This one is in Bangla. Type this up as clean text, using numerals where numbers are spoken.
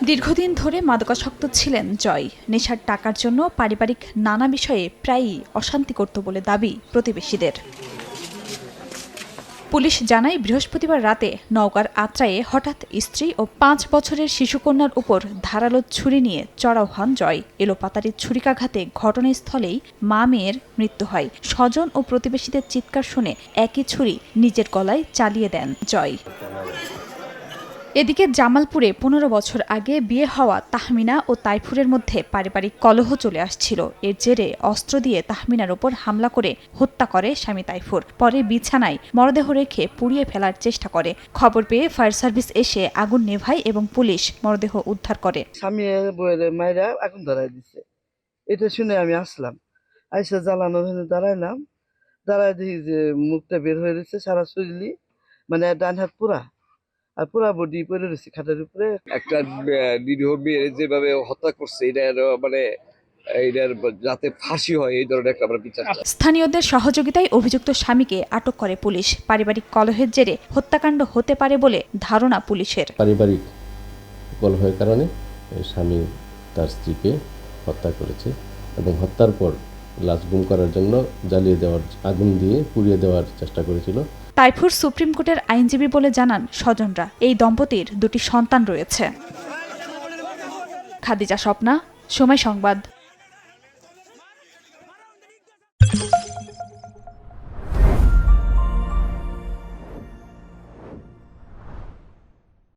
দীর্ঘদিন ধরে মাদকাসক্ত ছিলেন জয়। নেশার টাকার জন্য পারিবারিক নানা বিষয়ে প্রায়ই অশান্তি করত বলে দাবি প্রতিবেশীদের। পুলিশ জানায়, বৃহস্পতিবার রাতে নওগাঁর আত্রায়ে হঠাৎ স্ত্রী ও ৫ বছরের শিশুকন্যার উপর ধারালো ছুরি নিয়ে চড়াও হন জয়। এলোপাতাড়ি ছুরিকাঘাতে ঘটনাস্থলেই মা মেয়ের মৃত্যু হয়। স্বজন ও প্রতিবেশীদের চিৎকার শুনে একই ছুরি নিজের গলায় চালিয়ে দেন জয়। এদিকে জামালপুরে ১৫ বছর আগে বিয়ে হওয়া তাহমিনা ও তাইফুরের মধ্যে পারিবারিক কলহ চলে আসছিল। এর জেরে অস্ত্র দিয়ে তাহমিনার ওপর হামলা করে হত্যা করে স্বামী তাইফুর। পরে বিছানায় মরদেহ রেখে পুড়িয়ে ফেলার চেষ্টা করে। খবর পেয়ে ফায়ার সার্ভিস এসে আগুন নেভায় এবং পুলিশ মরদেহ উদ্ধার করে। স্বামী বইয়ের মায়েরা আগুন ধরাই দিচ্ছে, এটা শুনে আমি আসলাম। আইসা জ্বালানো দাঁড়াইলাম, দাঁড়ায় দেখি যে মুখটা বের হয়ে রয়েছে সারা শরীরই, মানে ডান হাত পুরা আর পুরা বডি পড়ে রয়েছে খাটের উপরে। একটা নিরীহ মেয়ের যেভাবে হত্যা করছে, এটার মানে এটার যাতে ফাঁসি হয় এই ধরনের একটা আমরা বিচার চাই। স্থানীয়দের সহযোগিতায় অভিযুক্ত স্বামীকে আটক করে পুলিশ। পারিবারিক কলহের জেরে হত্যাকাণ্ড হতে পারে বলে ধারণা পুলিশের। পারিবারিক কলহের কারণে স্বামী তার স্ত্রীকে হত্যা করেছে এবং হত্যার পর লাশ গুম করার জন্য জ্বালিয়ে দেওয়ার, আগুন দিয়ে পুড়িয়ে দেওয়ার চেষ্টা করেছিল। তাইফুর সুপ্রিম কোর্টের আইনজীবী বলে জানান স্বজনরা। এই দম্পতির 2টি সন্তান রয়েছে। খাদিজা স্বপ্না, সময় সংবাদ।